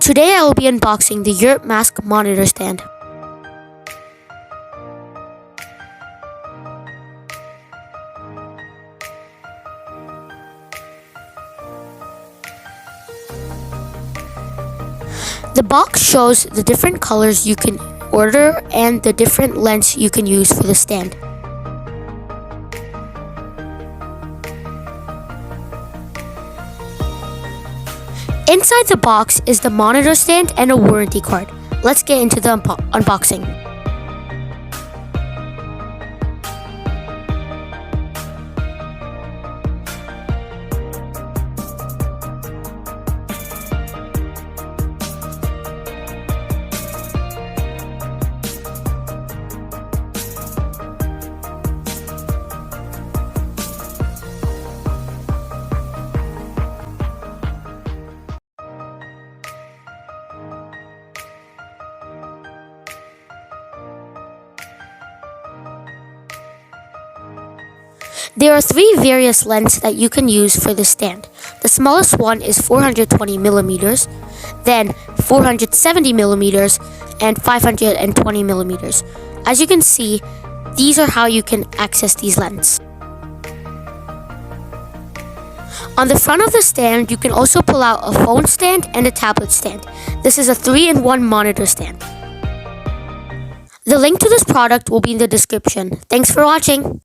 Today I will be unboxing the EurpMask monitor stand. The box shows the different colors you can order and the different lens you can use for the stand. Inside the box is the monitor stand and a warranty card. Let's get into the unboxing. There are three various lenses that you can use for the stand. The smallest one is 420 millimeters, then 470 millimeters, and 520 millimeters. As you can see, these are how you can access these lenses. On the front of the stand, you can also pull out a phone stand and a tablet stand. This is a 3-in-1 monitor stand. The link to this product will be in the description. Thanks for watching.